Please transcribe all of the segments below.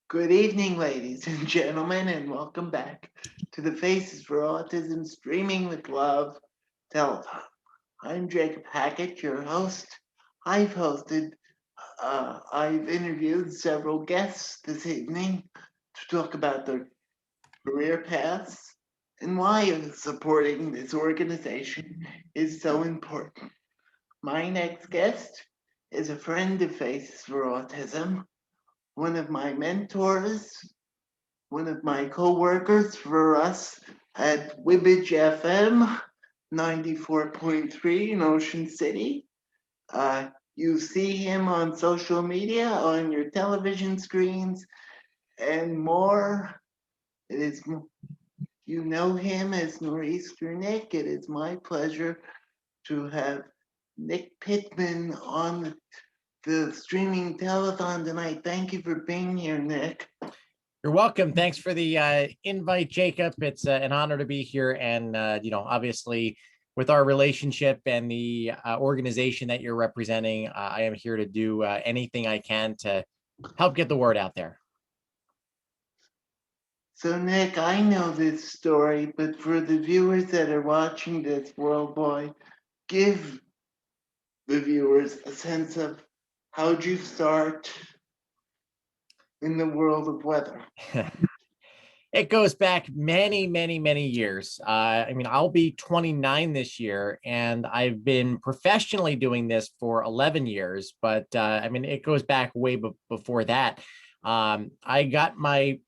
Good evening, ladies and gentlemen, and welcome back to the Faces for Autism Streaming with Love telethon. I'm Jacob Hackett, your host. I've interviewed several guests this evening to talk about their career paths and why supporting this organization is so important. My next guest is a friend of Faces for Autism, one of my mentors, one of my co-workers for us at Wibbage FM 94.3 in Ocean City. You see him on social media, on your television screens, and more. It is you know him as Noreaster Nick. It is my pleasure to have Nick Pittman on the streaming telethon tonight. Thank you for being here, Nick. You're welcome. Thanks for the invite, Jacob. It's an honor to be here. And, obviously, with our relationship and the organization that you're representing, I am here to do anything I can to help get the word out there. So, Nick, I know this story, but for the viewers that are watching this, World Boy, give the viewers a sense of how'd you start in the world of weather? It goes back many, many, many years. I'll be 29 this year, and I've been professionally doing this for 11 years. But it goes back way before that. I got my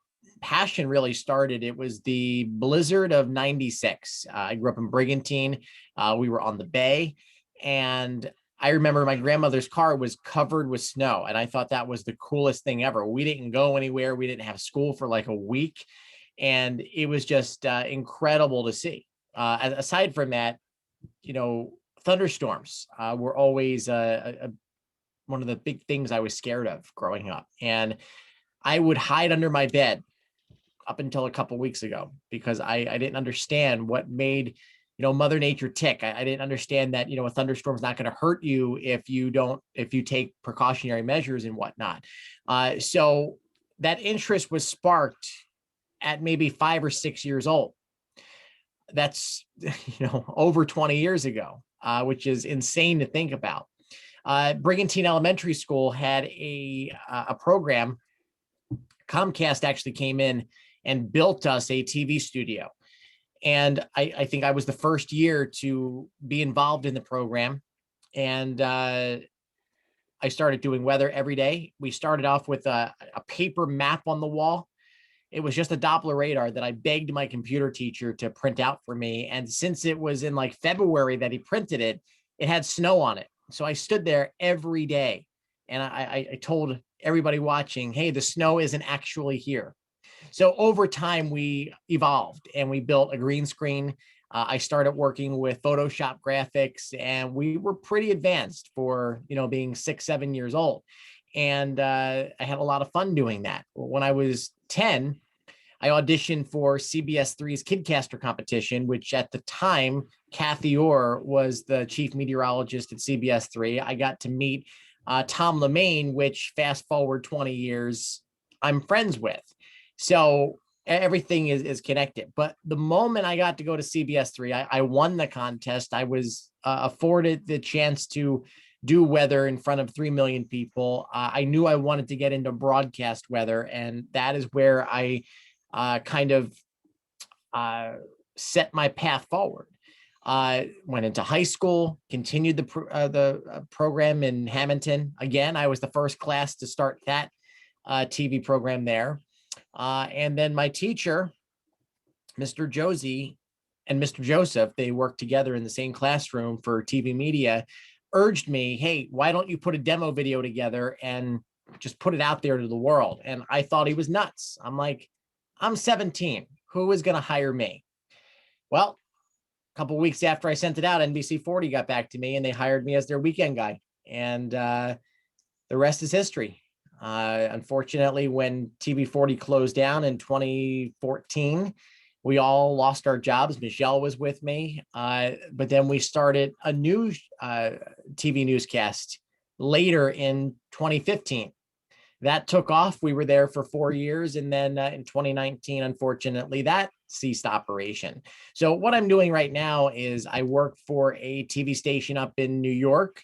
passion really started. It was the blizzard of '96. I grew up in Brigantine. We were on the bay, and I remember my grandmother's car was covered with snow, and I thought that was the coolest thing ever. We didn't go anywhere. We didn't have school for like a week. And it was just incredible to see. Aside from that, thunderstorms were always one of the big things I was scared of growing up. And I would hide under my bed up until a couple of weeks ago because I didn't understand what made, Mother Nature tick. I didn't understand that, a thunderstorm's not going to hurt you if you take precautionary measures and whatnot. So that interest was sparked at maybe 5 or 6 years old. That's, over 20 years ago, which is insane to think about. Brigantine Elementary School had a program. Comcast actually came in and built us a TV studio. And I think I was the first year to be involved in the program. And I started doing weather every day. We started off with a paper map on the wall. It was just a Doppler radar that I begged my computer teacher to print out for me. And since it was in like February that he printed it, it had snow on it. So I stood there every day and I told everybody watching, hey, the snow isn't actually here. So over time, we evolved and we built a green screen. I started working with Photoshop graphics, and we were pretty advanced for, being 6, 7 years old. And I had a lot of fun doing that. When I was 10, I auditioned for CBS 3's Kidcaster competition, which at the time, Kathy Orr was the chief meteorologist at CBS 3. I got to meet Tom LeMaine, which fast forward 20 years, I'm friends with. So everything is connected. But the moment I got to go to CBS 3, I won the contest. I was afforded the chance to do weather in front of 3 million people. I knew I wanted to get into broadcast weather, and that is where I set my path forward. Went into high school, continued the program in Hamilton. Again, I was the first class to start that TV program there. And then my teacher, Mr. Josie and Mr. Joseph, they worked together in the same classroom for TV media, urged me, hey, why don't you put a demo video together and just put it out there to the world? And I thought he was nuts. I'm like, I'm 17. Who is going to hire me? Well, a couple of weeks after I sent it out, NBC 40 got back to me and they hired me as their weekend guy. And the rest is history. Unfortunately, when TV 40 closed down in 2014, we all lost our jobs. Michelle was with me. But then we started a new TV newscast later in 2015. That took off. We were there for 4 years. And then in 2019, unfortunately, that ceased operation. So what I'm doing right now is I work for a TV station up in New York.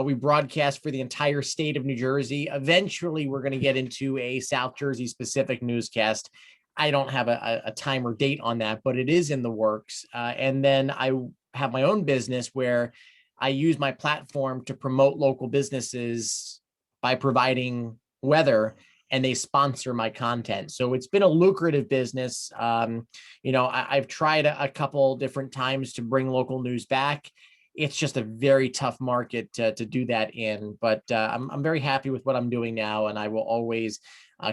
We broadcast for the entire state of New Jersey. Eventually, we're going to get into a South Jersey specific newscast. I don't have a time or date on that, but it is in the works. And then I have my own business where I use my platform to promote local businesses by providing weather, and they sponsor my content. So it's been a lucrative business. I've tried a couple different times to bring local news back. It's just a very tough market to do that in, but I'm very happy with what I'm doing now, and I will always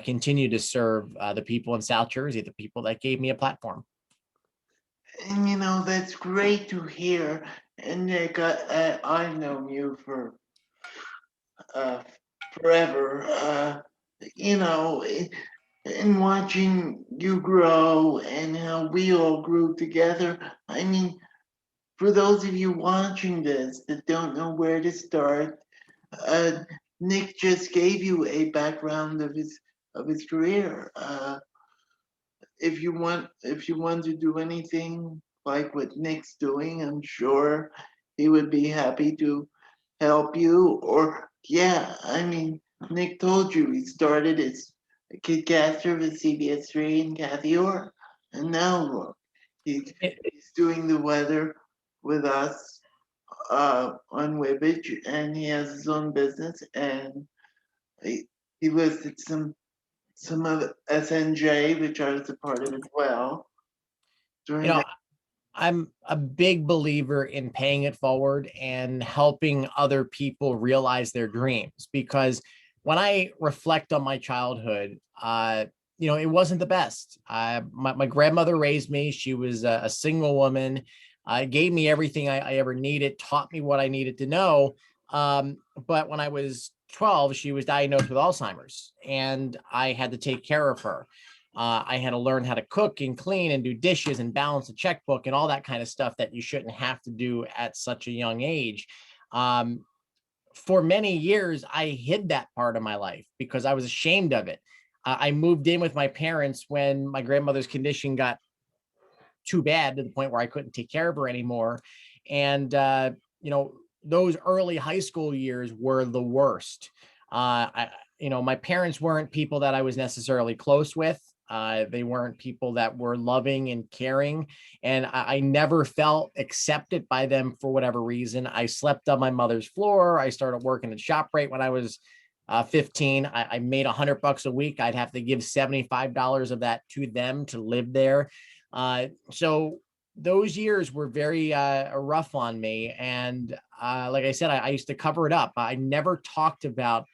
continue to serve the people in South Jersey, the people that gave me a platform. And that's great to hear. And Nick, I've known you for uh, forever. And watching you grow and how we all grew together. I mean, for those of you watching this that don't know where to start, uh, Nick just gave you a background of his career. If you want to do anything like what Nick's doing, I'm sure he would be happy to help you. Or yeah, I mean, Nick told you he started as a kidcaster with CBS3 and Kathy Orr, and now look, he's doing the weather with us on Wibbage, and he has his own business, and he, he listed some of SNJ, which I was a part of as well. You During know, that, I'm a big believer in paying it forward and helping other people realize their dreams, because when I reflect on my childhood, it wasn't the best. My grandmother raised me. She was a single woman, gave me everything I ever needed, taught me what I needed to know. But when I was 12, she was diagnosed with Alzheimer's, and I had to take care of her. I had to learn how to cook and clean and do dishes and balance a checkbook and all that kind of stuff that you shouldn't have to do at such a young age. Um, for many years, I hid that part of my life because I was ashamed of it. I moved in with my parents when my grandmother's condition got too bad to the point where I couldn't take care of her anymore. And, those early high school years were the worst. My parents weren't people that I was necessarily close with. They weren't people that were loving and caring. And I never felt accepted by them for whatever reason. I slept on my mother's floor. I started working at ShopRite when I was 15. I made $100 a week. I'd have to give $75 of that to them to live there. So those years were very rough on me. And like I said, I used to cover it up. I never talked about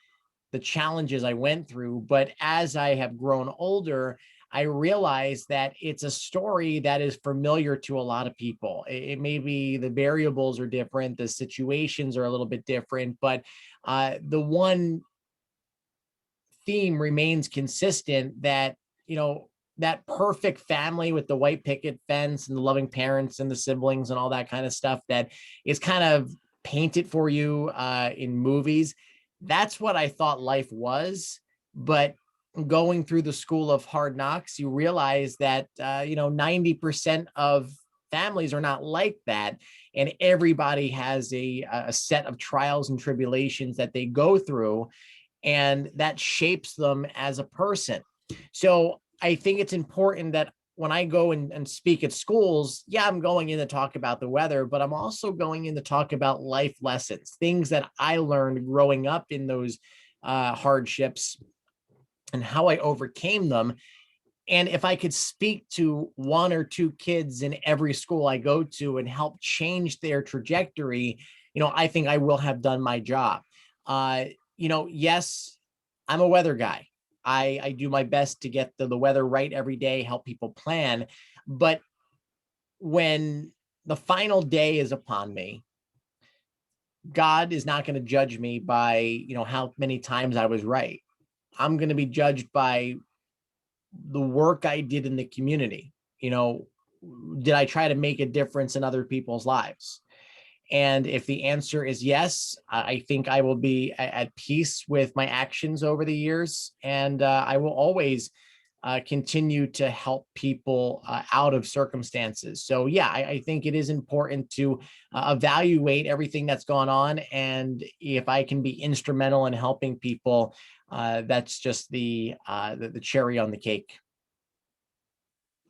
the challenges I went through. But as I have grown older, I realized that it's a story that is familiar to a lot of people. It may be the variables are different, the situations are a little bit different, but the one theme remains consistent, that, that perfect family with the white picket fence and the loving parents and the siblings and all that kind of stuff that is kind of painted for you in movies. That's what I thought life was. But going through the school of hard knocks, you realize that, 90% of families are not like that. And everybody has a set of trials and tribulations that they go through, and that shapes them as a person. So I think it's important that when I go and speak at schools, yeah, I'm going in to talk about the weather, but I'm also going in to talk about life lessons, things that I learned growing up in those hardships and how I overcame them. And if I could speak to one or two kids in every school I go to and help change their trajectory, I think I will have done my job. Yes, I'm a weather guy. I do my best to get the weather right every day, help people plan. But when the final day is upon me, God is not going to judge me by, how many times I was right. I'm going to be judged by the work I did in the community. Did I try to make a difference in other people's lives? And if the answer is yes, I think I will be at peace with my actions over the years. And I will always continue to help people out of circumstances. So yeah, I think it is important to evaluate everything that's gone on. And if I can be instrumental in helping people, that's just the cherry on the cake.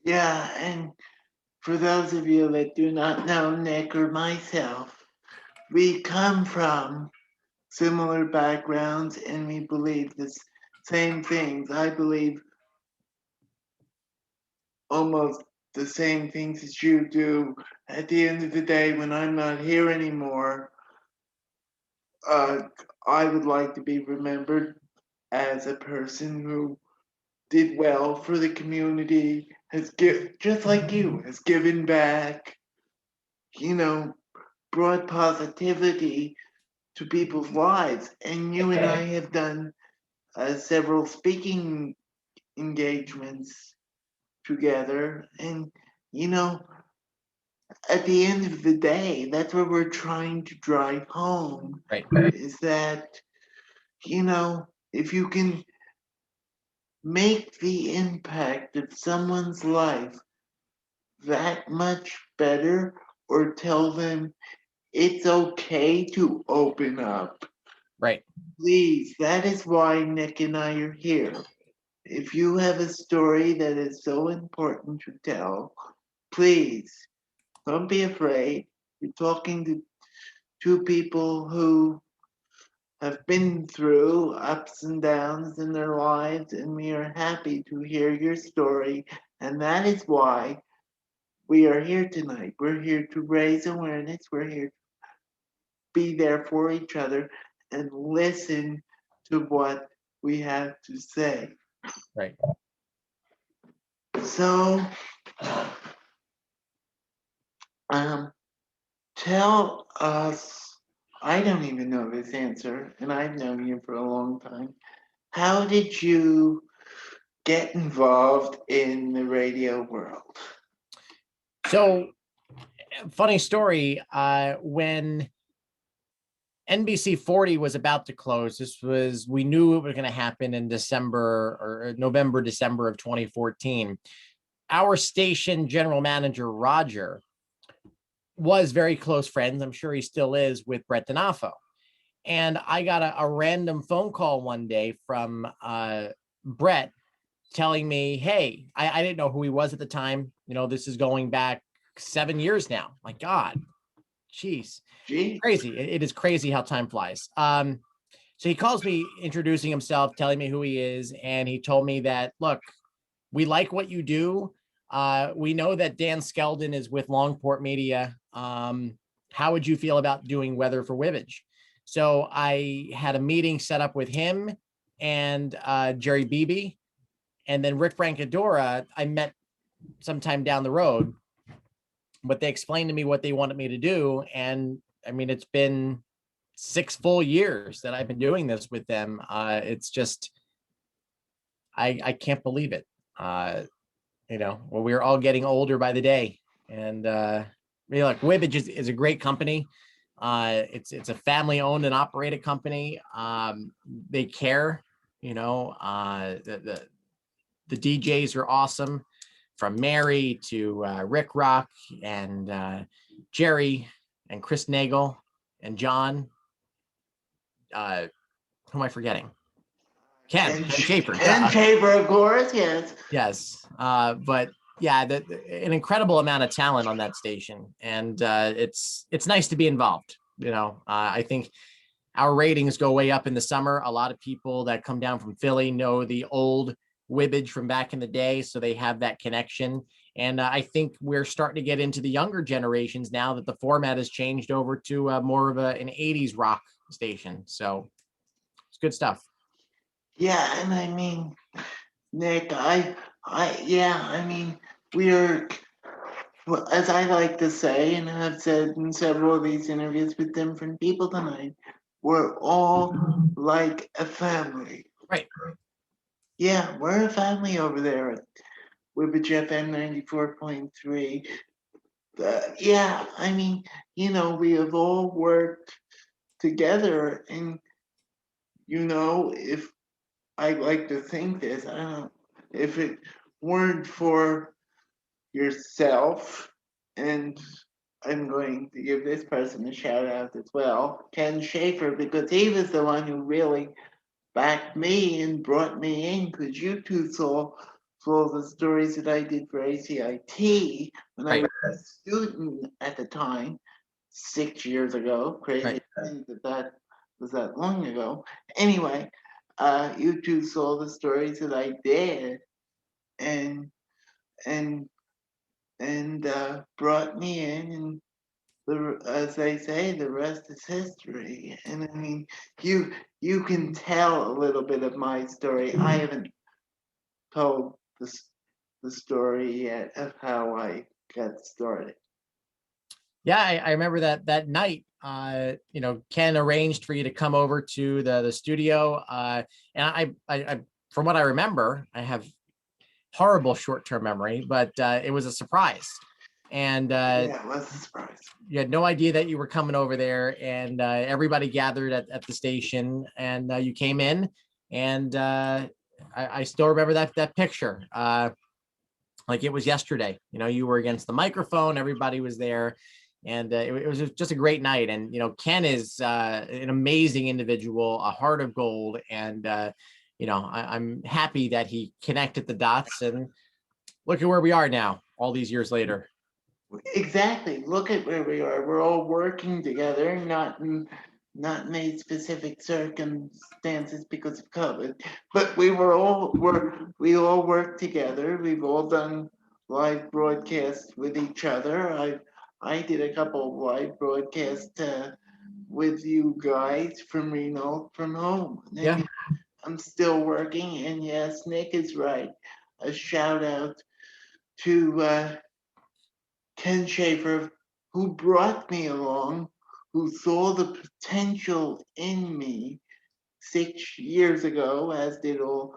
Yeah, and for those of you that do not know Nick or myself, we come from similar backgrounds and we believe the same things. I believe almost the same things as you do. At the end of the day, when I'm not here anymore, uh, I would like to be remembered as a person who did well for the community, just like you, has given back, you know, brought positivity to people's lives. And you and I have done several speaking engagements together. And, you know, at the end of the day, that's what we're trying to drive home Right. is that, you know, if you can make the impact of someone's life that much better or tell them it's okay to open up, Right. please, that is why Nick and I are here. If you have a story that is so important to tell, please don't be afraid. You're talking to two people who have been through ups and downs in their lives, and we are happy to hear your story. And that is why we are here tonight. We're here to raise awareness. We're here to be there for each other and listen to what we have to say. Right. So, um, tell us, I don't even know this answer, and I've known you for a long time. How did you get involved in the radio world? So, funny story. When NBC 40 was about to close, we knew it was going to happen in December or November, December of 2014. Our station general manager, Roger, was very close friends. I'm sure he still is with Brett D'Onofrio. And I got a random phone call one day from Brett telling me, hey, I didn't know who he was at the time. You know, this is going back 7 years now. My God, jeez, crazy. It is crazy how time flies. So he calls me introducing himself, telling me who he is. And he told me that, look, we like what you do. We know that Dan Skeldon is with Longport Media. How would you feel about doing Weather for Wibbage? So I had a meeting set up with him and Jerry Beebe. And then Rick Francadora, I met sometime down the road, but they explained to me what they wanted me to do. And I mean, it's been 6 full years that I've been doing this with them. It's just, I can't believe it. You know, well, we're all getting older by the day. And look, Wibbage is a great company. It's a family owned and operated company. They care, you know, the DJs are awesome, from Mary to Rick Rock and Jerry and Chris Nagel and John. Who am I forgetting? Ken Schaefer. Ken Schaefer, of course, yes. Yes. But yeah, an incredible amount of talent on that station. And it's nice to be involved. You know, I think our ratings go way up in the summer. A lot of people that come down from Philly know the old Wibbage from back in the day, so they have that connection. And I think we're starting to get into the younger generations now that the format has changed over to more of an 80s rock station. So it's good stuff. Yeah, and I mean, Nick, yeah, I mean, we are, well, as I like to say, and have said in several of these interviews with different people tonight, we're all like a family. Right. Yeah, we're a family over there at Wibbage FM 94.3. Yeah, I mean, we have all worked together, and if I like to think this, I don't know, if it weren't for yourself, and I'm going to give this person a shout out as well, Ken Schaefer, because he was the one who really backed me and brought me in, because you two saw the stories that I did for ACIT when I Right, was a student at the time, 6 years ago. Crazy right. to think that was that long ago. Anyway, you two saw the stories that I did, and and brought me in, and as they say, the rest is history. And I mean, you you can tell a little bit of my story. I haven't told the story yet of how I got started. Yeah, I remember that night. Ken arranged for you to come over to the studio, and I from what I remember, I have horrible short term memory, but it was a surprise, and Yeah, it was a surprise. you had no idea that you were coming over there, and everybody gathered at the station, and you came in, and I still remember that picture. Like it was yesterday. You were against the microphone, everybody was there, and it was just a great night. And Ken is an amazing individual, a heart of gold, and I'm happy that he connected the dots, and look at where we are now, all these years later. Exactly. Look at where we are. We're all working together, not in any specific circumstances because of COVID, but we all work together. We've all done live broadcasts with each other. I did a couple of live broadcasts with you guys from Reno from home. Yeah. And I'm still working, and yes, Nick is right. A shout out to Ken Schaefer, who brought me along, who saw the potential in me 6 years ago, as did all,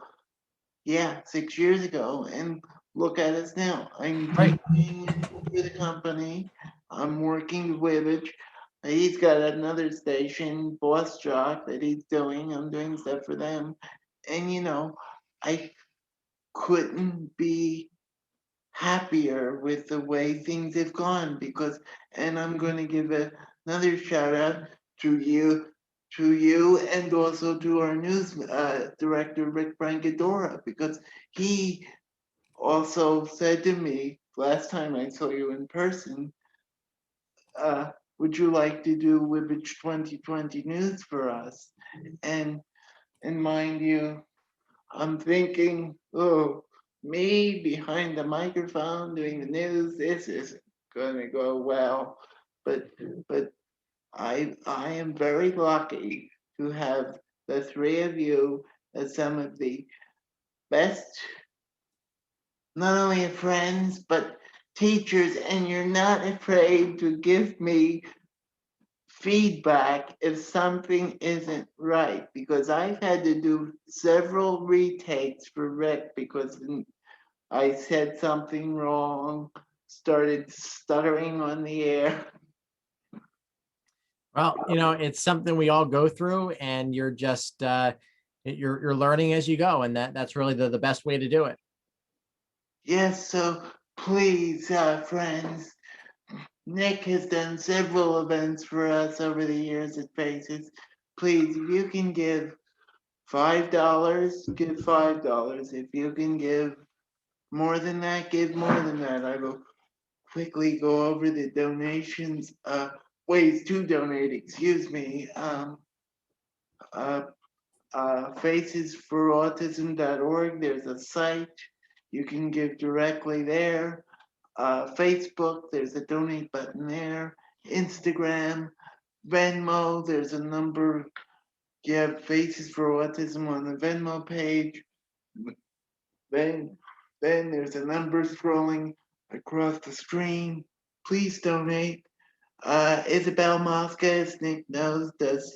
yeah, 6 years ago. And look at us now. I'm Right. teaching for the company, I'm working with it. He's got another station, Boss Jock, that he's doing. I'm doing stuff for them. And, I couldn't be happier with the way things have gone because, and I'm going to give another shout out to you and also to our news director Rick Brancadora, because he also said to me last time I saw you in person, would you like to do Wibbage 2020 news for us? And mind you, I'm thinking, oh, me behind the microphone doing the news, this isn't gonna go well. But but I am very lucky to have the three of you as some of the best, not only friends, but teachers, and you're not afraid to give me feedback if something isn't right, because I've had to do several retakes for Rick because I said something wrong, started stuttering on the air. Well, it's something we all go through, and you're just you're learning as you go, and that's really the best way to do it. Yes, so please, friends, Nick has done several events for us over the years at Faces. Please, if you can give $5, give $5. If you can give more than that, give more than that. I will quickly go over the donations, ways to donate, excuse me. Uh, facesforautism.org. There's a site. You can give directly there. Facebook, there's a donate button there. Instagram, Venmo, there's a number. You have Faces for Autism on the Venmo page. Then, then there's a number scrolling across the screen. Please donate. Isabel Mosca, as Nick knows, does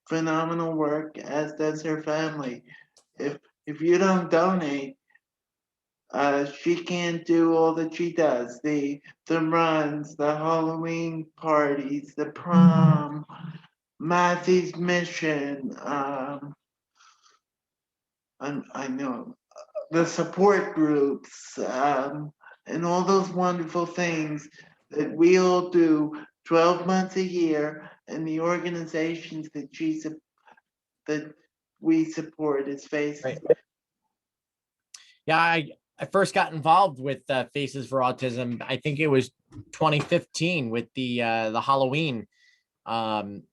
phenomenal work, as does her family. If if you don't donate, She can't do all that she does. The runs, the Halloween parties, the prom, Matthew's mission. I know the support groups, and all those wonderful things that we all do 12 months a year, and the organizations that we support as Right. faces. Yeah, I first got involved with Faces for Autism. I think it was 2015 with the Halloween um,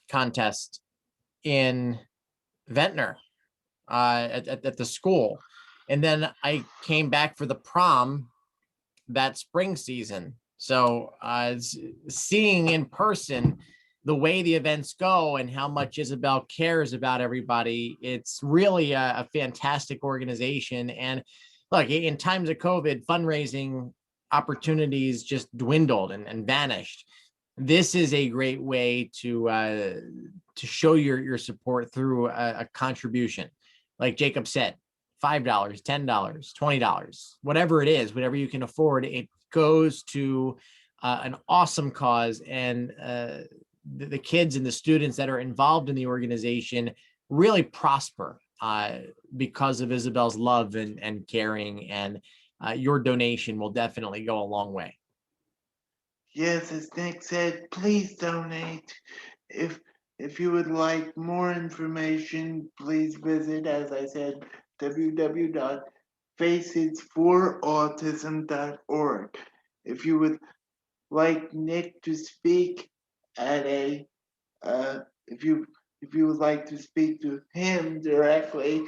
contest in Ventnor at the school, and then I came back for the prom that spring season. So seeing in person the way the events go and how much Isabel cares about everybody, it's really a fantastic organization. And look, in times of COVID, fundraising opportunities just dwindled and vanished. This is a great way to show your support through a contribution. Like Jacob said, $5, $10, $20, whatever it is, whatever you can afford, it goes to an awesome cause. And the kids and the students that are involved in the organization really prosper because of Isabel's love and caring. And your donation will definitely go a long way. Yes, as Nick said, please donate. If if you would like more information, please visit, as I said, www.facesforautism.org. If you would like Nick to speak at a, if you would like to speak to him directly,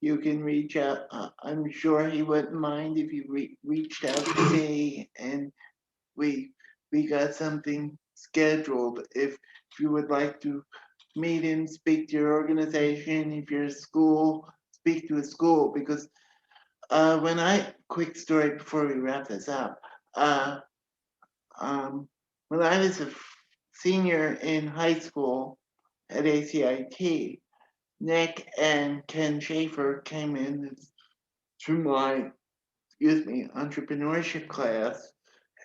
you can reach out. I'm sure he wouldn't mind if you reached out to me, and we we got something scheduled. If you would like to meet him, speak to your organization, if you're a school, speak to a school, because quick story before we wrap this up. Uh, when I was a senior in high school at ACIT, Nick and Ken Schaefer came in through my, entrepreneurship class,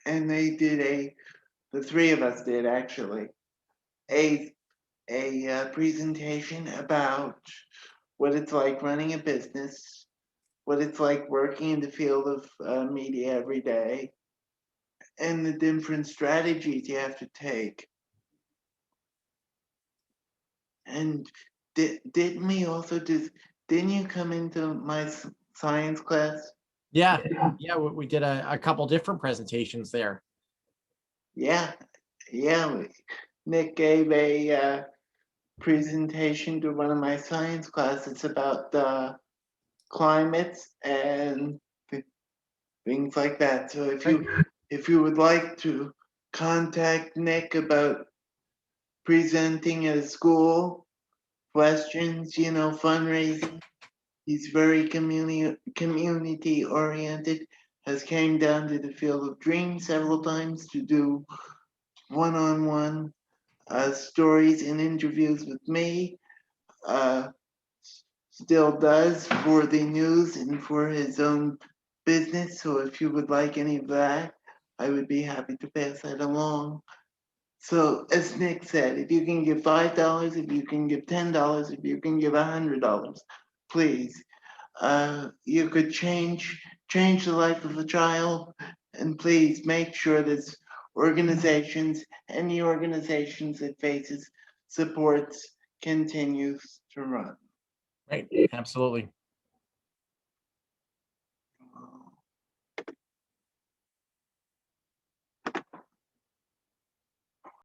and they did the three of us did actually, a presentation about what it's like running a business, what it's like working in the field of media every day, and the different strategies you have to take. And didn't we also didn't you come into my science class? Yeah, yeah, we did a couple different presentations there. Yeah, yeah. Nick gave a presentation to one of my science classes about climates and things like that. So Right. if you would like to contact Nick about presenting at a school, questions, fundraising, he's very community oriented. Has came down to the Field of Dreams several times to do one-on-one stories and interviews with me. Uh, Still does for the news and for his own business. So if you would like any of that, I would be happy to pass that along. So as Nick said, if you can give $5, if you can give $10, if you can give $100, please, you could change the life of a child, and please make sure that organizations, any organizations that Faces supports, continues to run. Right. Absolutely.